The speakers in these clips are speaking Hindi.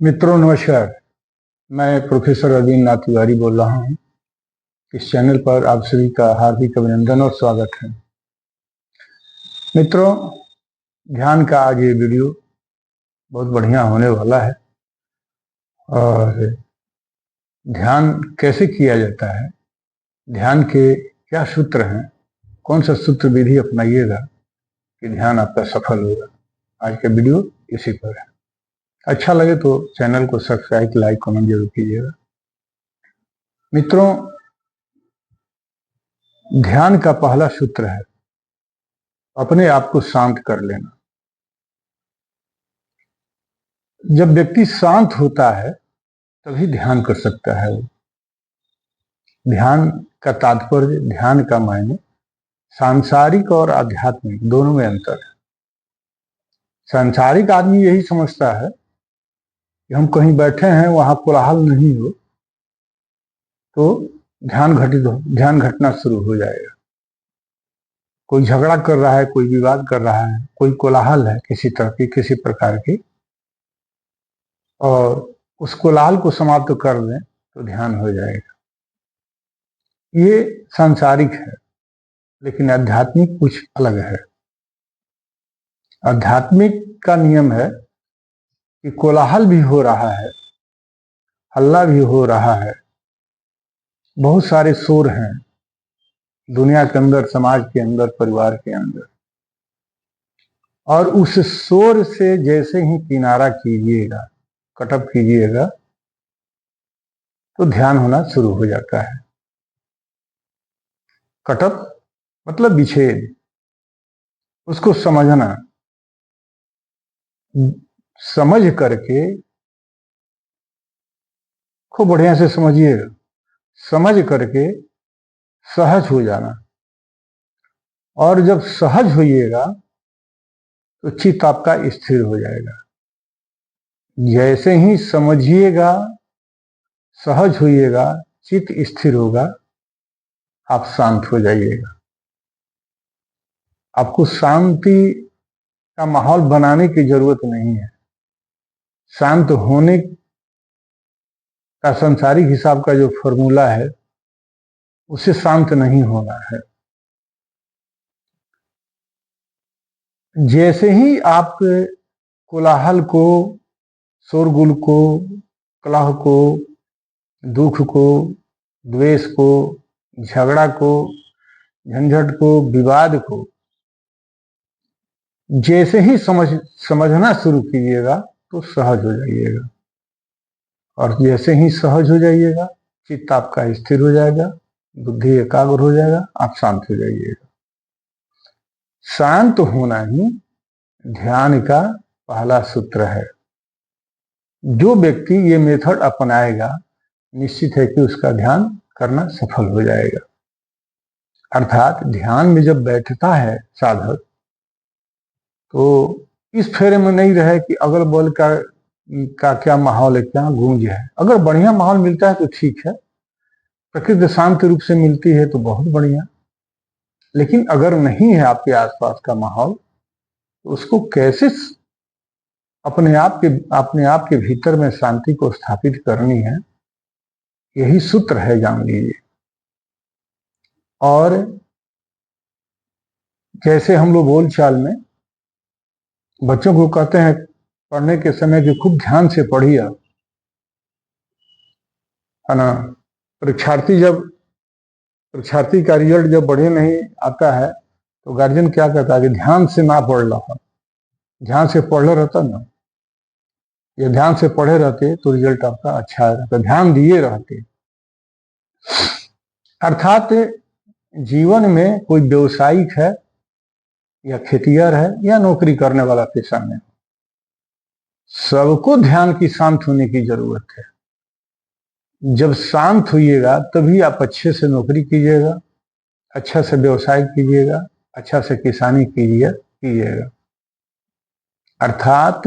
मित्रों नमस्कार। मैं प्रोफेसर अरविंद नाथ तिवारी बोल रहा हूँ। इस चैनल पर आप सभी का हार्दिक अभिनंदन और स्वागत है। मित्रों, ध्यान का आज ये वीडियो बहुत बढ़िया होने वाला है। और ध्यान कैसे किया जाता है, ध्यान के क्या सूत्र हैं, कौन सा सूत्र विधि अपनाइएगा कि ध्यान आपका सफल होगा। आज का वीडियो इसी पर है। अच्छा लगे तो चैनल को सब्सक्राइब, लाइक, कमेंट जरूर कीजिएगा। मित्रों, ध्यान का पहला सूत्र है अपने आप को शांत कर लेना। जब व्यक्ति शांत होता है तभी ध्यान कर सकता है। वो ध्यान का तात्पर्य, ध्यान का मायने सांसारिक और आध्यात्मिक दोनों में अंतर है। सांसारिक आदमी यही समझता है कि हम कहीं बैठे हैं, वहां कोलाहल नहीं हो तो ध्यान घटना शुरू हो जाएगा। कोई झगड़ा कर रहा है, कोई विवाद कर रहा है, कोई कोलाहल है किसी तरह की, किसी प्रकार की, और उस कोलाहल को समाप्त कर दें तो ध्यान हो जाएगा। ये सांसारिक है, लेकिन आध्यात्मिक कुछ अलग है। आध्यात्मिक का नियम है कि कोलाहल भी हो रहा है, हल्ला भी हो रहा है, बहुत सारे शोर हैं दुनिया के अंदर, समाज के अंदर, परिवार के अंदर, और उस शोर से जैसे ही किनारा कीजिएगा, कटअप कीजिएगा, तो ध्यान होना शुरू हो जाता है। कटअप मतलब विच्छेद, उसको समझना, समझ करके खूब बढ़िया से समझिएगा, समझ करके सहज हो जाना। और जब सहज होइएगा तो चित्त आपका स्थिर हो जाएगा। जैसे ही समझिएगा, सहज होइएगा, चित्त स्थिर होगा, आप शांत हो जाइएगा। आपको शांति का माहौल बनाने की जरूरत नहीं है। शांत होने का संसारिक हिसाब का जो फॉर्मूला है, उससे शांत नहीं होना है। जैसे ही आप कोलाहल को, शोरगुल को, कलह को, दुख को, द्वेष को, झगड़ा को, झंझट को, विवाद को जैसे ही समझना शुरू कीजिएगा तो सहज हो जाइएगा। और जैसे ही सहज हो जाइएगा, चित्त आपका स्थिर हो जाएगा, बुद्धि एकाग्र हो जाएगा, आप शांत हो जाइएगा। शांत होना ही ध्यान का पहला सूत्र है। जो व्यक्ति ये मेथड अपनाएगा, निश्चित है कि उसका ध्यान करना सफल हो जाएगा। अर्थात ध्यान में जब बैठता है साधक, तो इस फेरे में नहीं रहे कि अगल बगल का क्या माहौल है, क्या गूंज है। अगर बढ़िया माहौल मिलता है तो ठीक है, प्रकृति शांत रूप से मिलती है तो बहुत बढ़िया। लेकिन अगर नहीं है आपके आसपास का माहौल, तो उसको कैसे अपने आप के भीतर में शांति को स्थापित करनी है, यही सूत्र है, जान लीजिए। और जैसे हम लोग बोलचाल में बच्चों को कहते हैं पढ़ने के समय कि खूब ध्यान से पढ़िए, है ना। परीक्षार्थी का रिजल्ट जब बढ़िया नहीं आता है तो गार्जियन क्या कहता है कि ध्यान से ना पढ़ रहा, ध्यान से पढ़ रहता ना, ये ध्यान से पढ़े रहते तो रिजल्ट आपका अच्छा रहता, ध्यान दिए रहते। अर्थात जीवन में कोई व्यवसायिक है या खेतिहर है या नौकरी करने वाला पेशा में, सबको ध्यान की शांत होने की जरूरत है। जब शांत होइएगा तभी आप अच्छे से नौकरी कीजिएगा, अच्छा से व्यवसाय कीजिएगा, अच्छा से किसानी कीजिएगा। अर्थात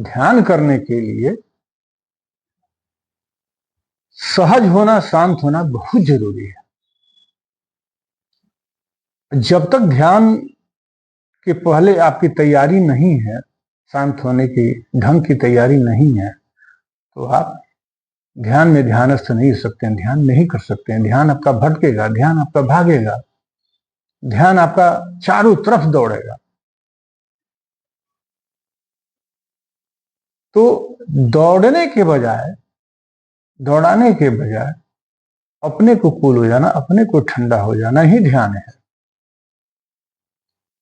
ध्यान करने के लिए सहज होना, शांत होना बहुत जरूरी है। जब तक ध्यान के पहले आपकी तैयारी नहीं है, शांत होने की ढंग की तैयारी नहीं है, तो आप ध्यान में ध्यानस्थ नहीं हो सकते हैं, ध्यान नहीं कर सकते हैं। ध्यान आपका भटकेगा, ध्यान आपका भागेगा, ध्यान आपका चारों तरफ दौड़ेगा। तो दौड़ने के बजाय, दौड़ाने के बजाय अपने को कूल हो जाना, अपने को ठंडा हो जाना ही ध्यान है।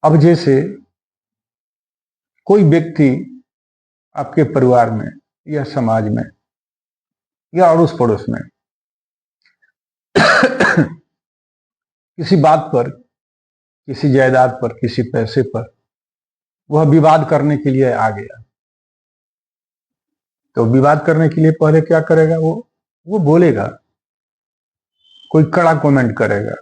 अब जैसे कोई व्यक्ति आपके परिवार में या समाज में या अड़ोस पड़ोस में किसी बात पर, किसी जायदाद पर, किसी पैसे पर वह विवाद करने के लिए आ गया, तो विवाद करने के लिए पहले क्या करेगा? वो बोलेगा, कोई कड़ा कमेंट करेगा,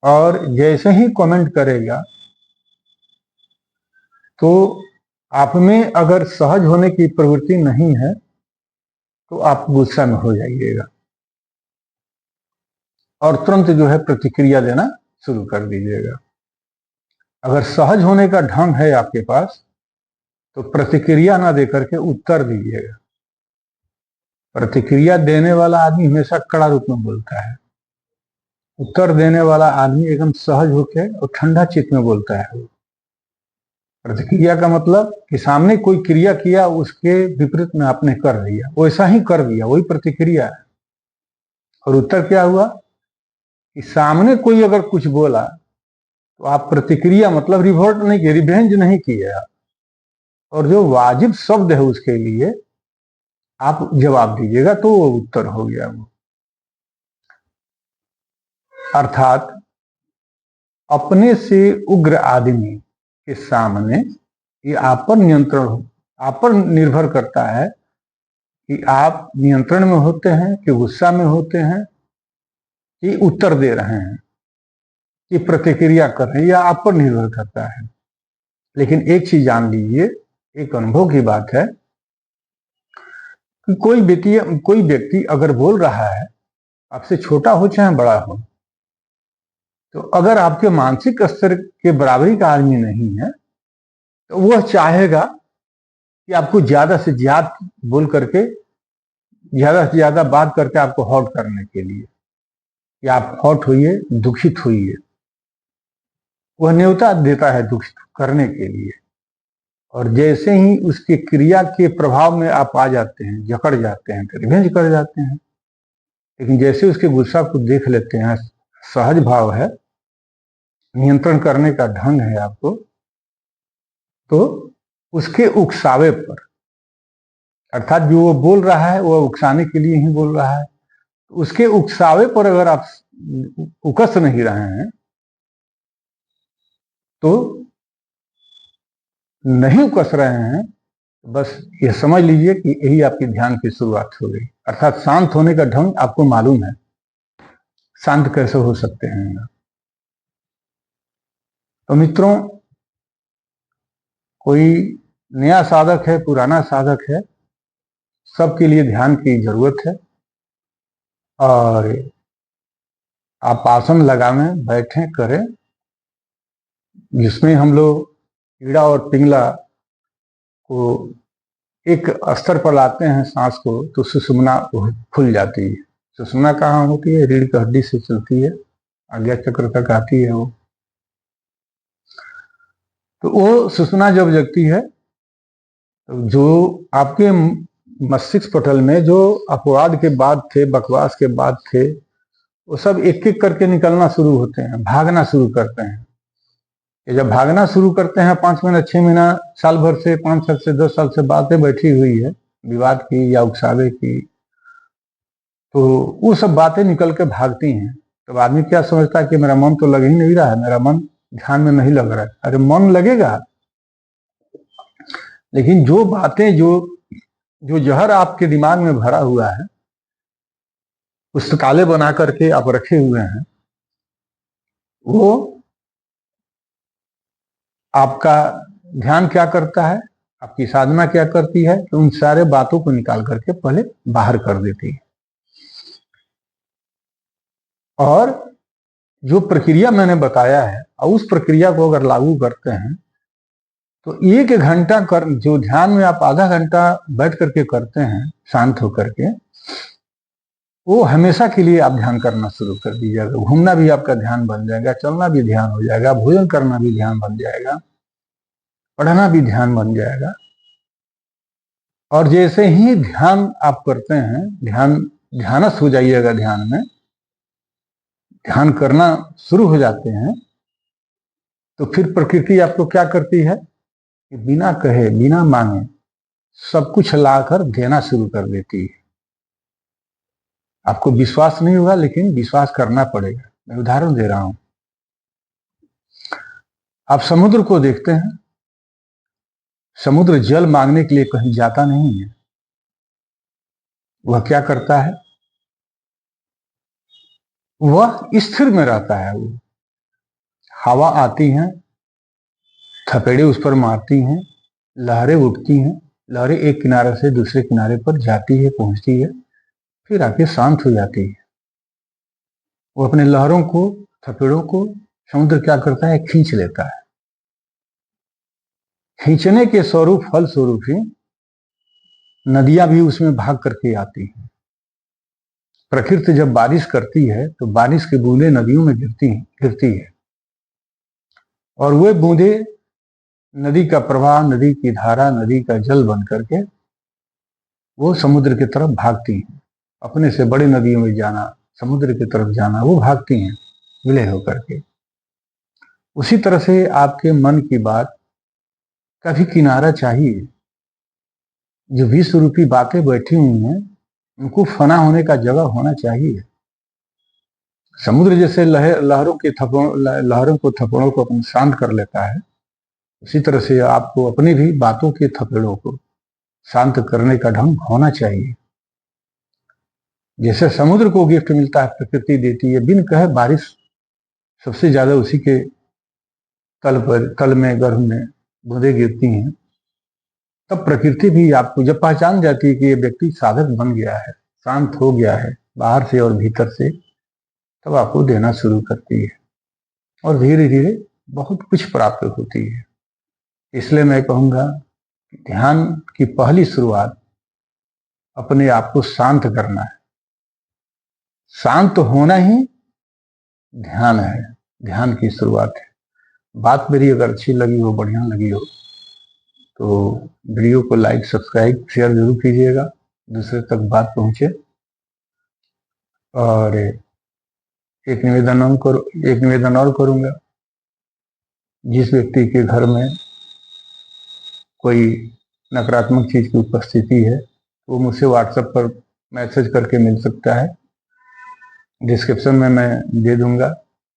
और जैसे ही कमेंट करेगा तो आप में अगर सहज होने की प्रवृत्ति नहीं है तो आप गुस्सा में हो जाइएगा और तुरंत जो है प्रतिक्रिया देना शुरू कर दीजिएगा। अगर सहज होने का ढंग है आपके पास तो प्रतिक्रिया ना देकर के उत्तर दीजिएगा। प्रतिक्रिया देने वाला आदमी हमेशा कड़ा रूप में बोलता है, उत्तर देने वाला आदमी एकदम सहज होकर और ठंडा चित्त में बोलता है। प्रतिक्रिया का मतलब कि सामने कोई क्रिया किया, उसके विपरीत में आपने कर दिया, वैसा ही कर दिया, वही प्रतिक्रिया है। और उत्तर क्या हुआ कि सामने कोई अगर कुछ बोला तो आप प्रतिक्रिया मतलब रिवोल्ट नहीं किए, रिवेंज नहीं किए आप, और जो वाजिब शब्द है उसके लिए आप जवाब दीजिएगा, तो वो उत्तर हो गया। वो अर्थात अपने से उग्र आदमी के सामने ये आप पर नियंत्रण हो, आप पर निर्भर करता है कि आप नियंत्रण में होते हैं कि गुस्सा में होते हैं, कि उत्तर दे रहे हैं, कि प्रतिक्रिया कर रहे हैं, या आप पर निर्भर करता है। लेकिन एक चीज जान लीजिए, एक अनुभव की बात है कि कोई व्यक्ति अगर बोल रहा है, आपसे छोटा हो चाहे बड़ा हो, तो अगर आपके मानसिक स्तर के बराबरी का आदमी नहीं है तो वह चाहेगा कि आपको ज्यादा से ज्यादा बोल करके, ज्यादा से ज्यादा बात करके आपको हॉट करने के लिए, या आप हॉट होइए, दुखित होइए। वह न्योता देता है दुखित करने के लिए, और जैसे ही उसकी क्रिया के प्रभाव में आप आ जाते हैं, जकड़ जाते हैं, तो रिवेंज कर जाते हैं। लेकिन जैसे उसके गुस्सा को देख लेते हैं, सहज भाव है, नियंत्रण करने का ढंग है आपको, तो उसके उकसावे पर, अर्थात जो वो बोल रहा है वह उकसाने के लिए ही बोल रहा है, उसके उकसावे पर अगर आप उकस नहीं रहे हैं तो नहीं उकस रहे हैं, बस ये समझ लीजिए कि यही आपकी ध्यान की शुरुआत हो गई। अर्थात शांत होने का ढंग आपको मालूम है, शांत कैसे हो सकते हैं। तो मित्रों, कोई नया साधक है, पुराना साधक है, सबके लिए ध्यान की जरूरत है। और आप आसन लगावें, बैठें, करें, जिसमें हम लोग कीड़ा और पिंगला को एक स्तर पर लाते हैं सांस को, तो सुषुम्ना खुल जाती है। सुषुम्ना कहाँ होती है? रीढ़ की हड्डी से चलती है, आज्ञा चक्र तक आती है वो। तो वो सुषुम्ना जब जगती है तो जो आपके मस्तिष्क पटल में जो अपवाद के बाद थे, बकवास के बाद थे, वो सब एक एक करके निकलना शुरू होते हैं, भागना शुरू करते हैं। ये जब भागना शुरू करते हैं, 5 महीना, 6 महीना, साल भर से, 5 साल से, 10 साल से बातें बैठी हुई है विवाद की या उकसावे की, तो वो सब बातें निकल के भागती हैं। तो आदमी क्या समझता है कि मेरा मन तो लग ही नहीं रहा है, मेरा मन ध्यान में नहीं लग रहा है। अरे मन लगेगा, लेकिन जो बातें, जो जहर आपके दिमाग में भरा हुआ है, पुस्तकालय बना करके आप रखे हुए हैं, वो आपका ध्यान क्या करता है, आपकी साधना क्या करती है कि उन सारे बातों को निकाल करके पहले बाहर कर देती है। और जो प्रक्रिया मैंने बताया है, और उस प्रक्रिया को अगर लागू करते हैं तो 1 घंटा कर जो ध्यान में आप आधा घंटा बैठ करके करते हैं शांत होकर के, वो हमेशा के लिए आप ध्यान करना शुरू कर दीजिएगा। घूमना भी आपका ध्यान बन जाएगा, चलना भी ध्यान हो जाएगा, भोजन करना भी ध्यान बन जाएगा, पढ़ना भी ध्यान बन जाएगा। और जैसे ही ध्यान आप करते हैं, ध्यानस्थ हो जाइएगा, ध्यान में ध्यान करना शुरू हो जाते हैं, तो फिर प्रकृति आपको क्या करती है कि बिना कहे बिना मांगे सब कुछ लाकर देना शुरू कर देती है। आपको विश्वास नहीं होगा, लेकिन विश्वास करना पड़ेगा। मैं उदाहरण दे रहा हूं। आप समुद्र को देखते हैं, समुद्र जल मांगने के लिए कहीं जाता नहीं है। वह क्या करता है, वह स्थिर में रहता है। वो हवा आती है, थपेड़े उस पर मारती हैं, लहरें उठती हैं, लहरें एक किनारे से दूसरे किनारे पर जाती है, पहुंचती है, फिर आके शांत हो जाती है। वो अपने लहरों को, थपेड़ों को समुद्र क्या करता है, खींच लेता है। खींचने के स्वरूप, फल स्वरूप ही नदियां भी उसमें भाग करके आती हैं। प्रकृति जब बारिश करती है तो बारिश की बूंदें नदियों में गिरती है, और वे बूंदें नदी का प्रवाह, नदी की धारा, नदी का जल बन करके वो समुद्र की तरफ भागती हैं। अपने से बड़ी नदियों में जाना, समुद्र की तरफ जाना, वो भागती हैं विलय होकर के। उसी तरह से आपके मन की बात का भी किनारा चाहिए। जो विश्व रूपी बातें बैठी हुई हैं, उनको फना होने का जगह होना चाहिए। समुद्र जैसे लहरों को, थप्पड़ों को अपन शांत कर लेता है, उसी तरह से आपको अपनी भी बातों के थपेड़ों को शांत करने का ढंग होना चाहिए। जैसे समुद्र को गिफ्ट मिलता है, प्रकृति देती है, बिन कहे बारिश सबसे ज्यादा उसी के तल में, गर्भ में बूंदें गिरती हैं। तब प्रकृति भी आपको जब पहचान जाती है कि ये व्यक्ति साधक बन गया है, शांत हो गया है बाहर से और भीतर से, तब आपको देना शुरू करती है, और धीरे धीरे बहुत कुछ प्राप्त होती है। इसलिए मैं कहूँगा, ध्यान की पहली शुरुआत अपने आप को शांत करना है। शांत होना ही ध्यान है, ध्यान की शुरुआत है। बात मेरी अगर अच्छी लगी हो, बढ़िया लगी हो, तो वीडियो को लाइक, सब्सक्राइब, शेयर जरूर कीजिएगा, दूसरे तक बात पहुंचे। और एक निवेदन और करूंगा, जिस व्यक्ति के घर में कोई नकारात्मक चीज की उपस्थिति है, वो मुझसे व्हाट्सएप पर मैसेज करके मिल सकता है। डिस्क्रिप्शन में मैं दे दूंगा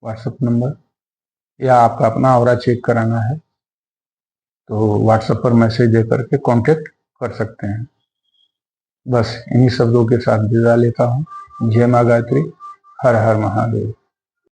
व्हाट्सएप नंबर, या आपका अपना ऑरा चेक कराना है तो व्हाट्सएप पर मैसेज दे करके कांटेक्ट कर सकते हैं। बस इन्हीं शब्दों के साथ विदा लेता हूँ। जय मां गायत्री, हर हर महादेव।